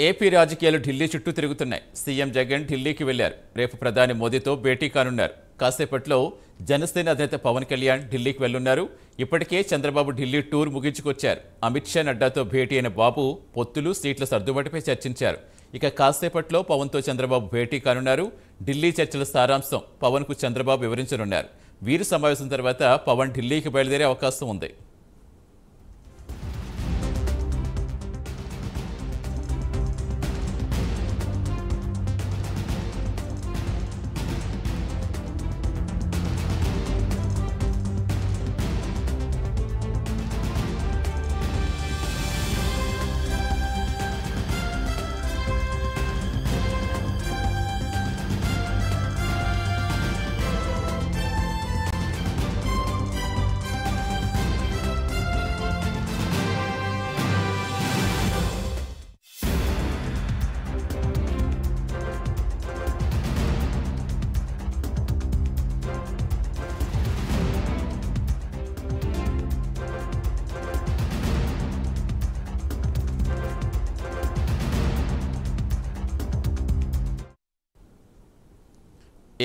AP రాజకీయాలు ఢిల్లీ చుట్టూ తిరుగుతున్నాయి. సీఎం జగన్ ఢిల్లీకి వెళ్లారు. రేపు ప్రధాని మోదీతో భేటీ కానున్నారు. కాసేపట్లో జనసేన అధినేత పవన్ కళ్యాణ్ ఢిల్లీకి వెళ్లున్నారు. ఇప్పటికే చంద్రబాబు ఢిల్లీ టూర్ ముగించుకొచ్చారు. అమిత్ షా, నడ్డాతో భేటీ అయిన బాబు పొత్తులు, సీట్ల సర్దుబాటుపై చర్చించారు. ఇక కాసేపట్లో పవన్తో చంద్రబాబు భేటీ కానున్నారు. ఢిల్లీ చర్చల సారాంశం పవన్కు చంద్రబాబు వివరించనున్నారు. వీరి సమావేశం తర్వాత పవన్ ఢిల్లీకి బయలుదేరే అవకాశం ఉంది.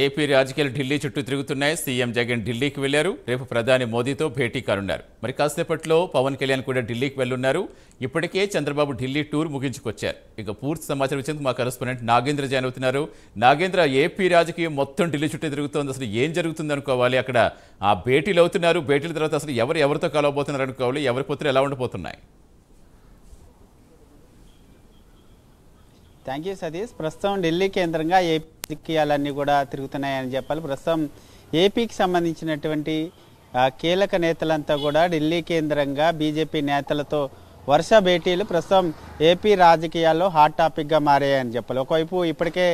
ఏపీ రాజకీయాలు ఢిల్లీ చుట్టూ తిరుగుతున్నాయి. సీఎం జగన్ ఢిల్లీకి వెళ్లారు. రేపు ప్రధాని మోదీతో భేటీ కానున్నారు. మరి కాసేపట్లో పవన్ కళ్యాణ్ కూడా ఢిల్లీకి వెళ్లున్నారు. ఇప్పటికే చంద్రబాబు ఢిల్లీ టూర్ ముగించుకొచ్చారు. ఇక పూర్తి సమాచారం ఇచ్చేందుకు మా కరెస్పాండెంట్ నాగేంద్ర జాయిన్ అవుతున్నారు. నాగేంద్ర, ఏపీ రాజకీయం మొత్తం ఢిల్లీ చుట్టూ తిరుగుతోంది. అసలు ఏం జరుగుతుంది అనుకోవాలి? అక్కడ ఆ భేటీలు అవుతున్నారు. భేటీల తర్వాత అసలు ఎవరితో కలవబోతున్నారు అనుకోవాలి? ఎవరి పొత్తులు ఎలా ఉండబోతున్నాయి? Thank you Satish. ప్రస్తుతం ఢిల్లీ కేంద్రంగా ఏపీ రాజకీయాలన్నీ కూడా తిరుగుతున్నాయని చెప్పాలి. ప్రస్తుతం ఏపీకి సంబంధించినటువంటి కీలక నేతలంతా కూడా ఢిల్లీ కేంద్రంగా బీజేపీ నేతలతో వరుస భేటీలు ప్రస్తుతం ఏపీ రాజకీయాల్లో హాట్ టాపిక్గా మారాయని చెప్పాలి. ఒకవైపు ఇప్పటికే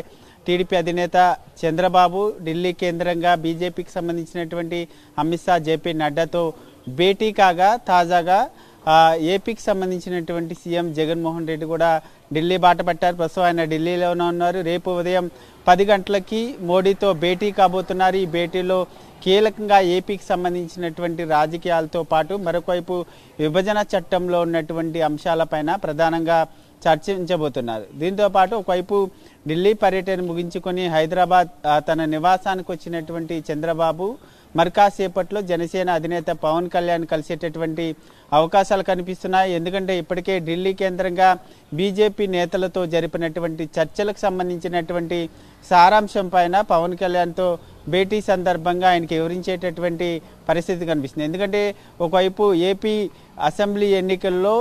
టీడీపీ అధినేత చంద్రబాబు ఢిల్లీ కేంద్రంగా బీజేపీకి సంబంధించినటువంటి అమిత్ షా, జేపీ నడ్డాతో భేటీ కాగా తాజాగా ఏపీకి సంబంధించినటువంటి సీఎం జగన్మోహన్ రెడ్డి కూడా ఢిల్లీ బాట పట్టారు. ప్రస్తుతం ఆయన ఢిల్లీలోనే ఉన్నారు. రేపు ఉదయం 10 గంటలకి మోడీతో భేటీ కాబోతున్నారు. ఈ భేటీలో కీలకంగా ఏపీకి సంబంధించినటువంటి రాజకీయాలతో పాటు మరొకవైపు విభజన చట్టంలో ఉన్నటువంటి అంశాలపైన ప్రధానంగా చర్చించబోతున్నారు. దీంతో పాటు ఒకవైపు ఢిల్లీ పర్యటన ముగించుకొని హైదరాబాద్ తన నివాసానికి వచ్చినటువంటి చంద్రబాబు మరి కాసేపట్లో జనసేన అధినేత పవన్ కళ్యాణ్ కలిసేటటువంటి అవకాశాలు కనిపిస్తున్నాయి. ఎందుకంటే ఇప్పటికే ఢిల్లీ కేంద్రంగా బీజేపీ నేతలతో జరిపినటువంటి చర్చలకు సంబంధించినటువంటి సారాంశం పైన పవన్ కళ్యాణ్తో భేటీ సందర్భంగా ఆయనకి వివరించేటటువంటి పరిస్థితి కనిపిస్తుంది. ఎందుకంటే ఒకవైపు ఏపీ అసెంబ్లీ ఎన్నికల్లో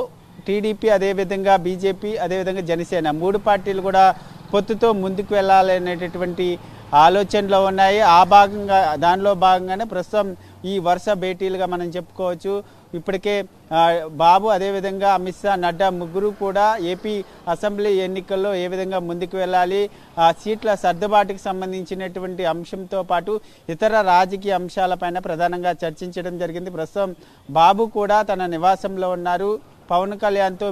టీడీపీ, అదేవిధంగా బీజేపీ, అదేవిధంగా జనసేన 3 పార్టీలు కూడా పొత్తుతో ముందుకు వెళ్ళాలనేటటువంటి ఆలోచనలో ఉన్నాయి. దానిలో భాగంగానే ప్రస్తుతం ఈ వరుస భేటీలుగా మనం చెప్పుకోవచ్చు. ఇప్పటికే బాబు, అదేవిధంగా అమిత్ షా, నడ్డా ముగ్గురు కూడా ఏపీ అసెంబ్లీ ఎన్నికల్లో ఏ విధంగా ముందుకు వెళ్ళాలి, సీట్ల సర్దుబాటుకు సంబంధించినటువంటి అంశంతో పాటు ఇతర రాజకీయ అంశాలపైన ప్రధానంగా చర్చించడం జరిగింది. ప్రస్తుతం బాబు కూడా తన నివాసంలో ఉన్నారు. పవన్ కళ్యాణ్తో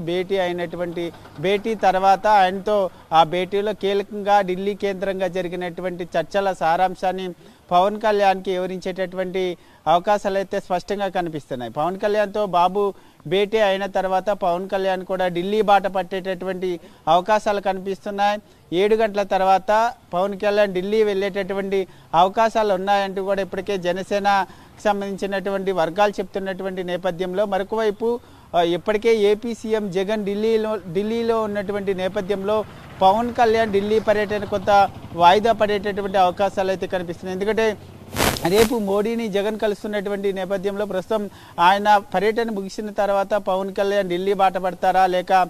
భేటీ తర్వాత ఆయనతో ఆ భేటీలో కీలకంగా ఢిల్లీ కేంద్రంగా జరిగినటువంటి చర్చల సారాంశాన్ని పవన్ కళ్యాణ్కి వివరించేటటువంటి అవకాశాలు అయితే స్పష్టంగా కనిపిస్తున్నాయి. పవన్ కళ్యాణ్తో బాబు భేటీ అయిన తర్వాత పవన్ కళ్యాణ్ కూడా ఢిల్లీ బాట పట్టేటటువంటి అవకాశాలు కనిపిస్తున్నాయి. 7 గంటల తర్వాత పవన్ కళ్యాణ్ ఢిల్లీ వెళ్ళేటటువంటి అవకాశాలు ఉన్నాయంటూ కూడా ఇప్పటికే జనసేనకు సంబంధించినటువంటి వర్గాలు చెప్తున్నటువంటి నేపథ్యంలో మరొకవైపు ఇప్పటికే ఏపీ సీఎం జగన్ ఢిల్లీలో ఉన్నటువంటి నేపథ్యంలో పవన్ కళ్యాణ్ ఢిల్లీ పర్యటన కొంత వాయిదా పడేటటువంటి అవకాశాలు అయితే కనిపిస్తున్నాయి. ఎందుకంటే రేపు మోడీని జగన్ కలుస్తున్నటువంటి నేపథ్యంలో ప్రస్తుతం ఆయన పర్యటన ముగిసిన తర్వాత పవన్ కళ్యాణ్ ఢిల్లీ బాట పడతారా, లేక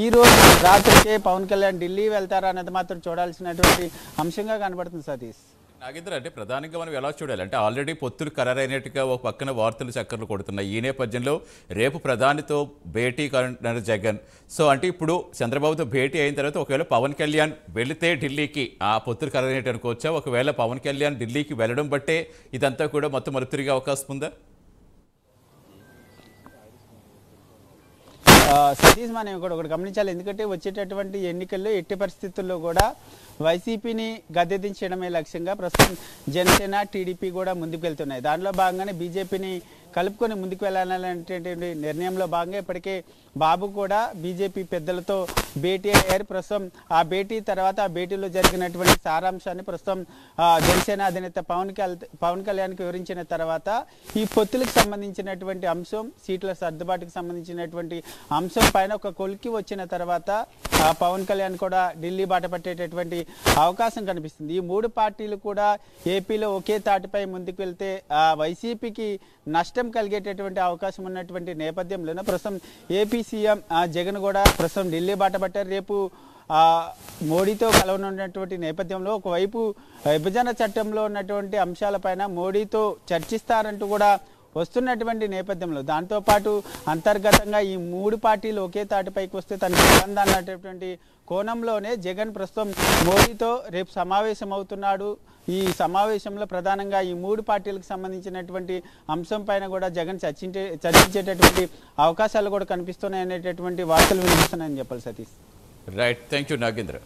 ఈ రోజు రాత్రికే పవన్ కళ్యాణ్ ఢిల్లీ వెళ్తారా అన్నది మాత్రం చూడాల్సినటువంటి అంశంగా కనబడుతుంది సతీష్. నాగేంద్ర, అంటే ప్రధానంగా మనం ఎలా చూడాలి అంటే ఆల్రెడీ పొత్తులు ఖరారైనట్టుగా ఒక పక్కన వార్తలు చక్కర్లు కొడుతున్నాయి. ఈ నేపథ్యంలో రేపు ప్రధానితో భేటీ కానున్నారు జగన్. సో అంటే ఇప్పుడు చంద్రబాబుతో భేటీ అయిన తర్వాత ఒకవేళ పవన్ కళ్యాణ్ వెళితే ఢిల్లీకి ఆ పొత్తులు ఖరారైనట్టు అనుకోవచ్చా? ఒకవేళ పవన్ కళ్యాణ్ ఢిల్లీకి వెళ్ళడం బట్టే ఇదంతా కూడా మొత్తం మలుపు అవకాశం ఉందా? సతీష్, మనం ఒకటి గమనించాలి. ఎందుకంటే వచ్చేటటువంటి ఎన్నికల్లో ఎట్టి పరిస్థితుల్లో కూడా వైసీపీని గద్దెదించడమే లక్ష్యంగా ప్రస్తుతం జనసేన, టీడీపీ కూడా ముందుకు వెళ్తున్నాయి. దానిలో భాగంగానే బీజేపీని కలుపుకొని ముందుకు వెళ్ళాలనేటువంటి నిర్ణయంలో భాగంగా ఇప్పటికే బాబు కూడా బీజేపీ పెద్దలతో భేటీ అయ్యారు. ప్రస్తుతం ఆ భేటీ తర్వాత ఆ భేటీలో జరిగినటువంటి సారాంశాన్ని ప్రస్తుతం జనసేన అధినేత పవన్ కళ్యాణ్కి వివరించిన తర్వాత ఈ పొత్తులకు సంబంధించినటువంటి అంశం, సీట్ల సర్దుబాటుకు సంబంధించినటువంటి అంశం పైన ఒక కొలికి వచ్చిన తర్వాత పవన్ కళ్యాణ్ కూడా ఢిల్లీ బాట పట్టేటటువంటి అవకాశం కనిపిస్తుంది. ఈ మూడు పార్టీలు కూడా ఏపీలో ఒకే తాటిపై ముందుకు వెళ్తే వైసీపీకి నష్టం కలిగేటటువంటి అవకాశం ఉన్నటువంటి నేపథ్యంలోనే ప్రస్తుతం ఏపీ సీఎం జగన్ కూడా ప్రస్తుతం ఢిల్లీ బాట పట్టారు. రేపు మోడీతో కలవనున్నటువంటి నేపథ్యంలో ఒకవైపు విభజన చట్టంలో ఉన్నటువంటి అంశాలపైన మోడీతో చర్చిస్తారంటూ కూడా వస్తున్నటువంటి నేపథ్యంలో దాంతోపాటు అంతర్గతంగా ఈ మూడు పార్టీలు ఒకే తాటిపైకి వస్తే తనకి ఇబ్బంది అన్నటువంటి కోణంలోనే జగన్ ప్రస్తుతం మోడీతో రేపు సమావేశం అవుతున్నాడు. ఈ సమావేశంలో ప్రధానంగా ఈ మూడు పార్టీలకు సంబంధించినటువంటి అంశం పైన కూడా జగన్ చర్చించేటటువంటి అవకాశాలు కూడా కనిపిస్తున్నాయి అనేటటువంటి వార్తలు వినిపిస్తున్నాయని చెప్పాలి Satish. Right, thank you Nagendra.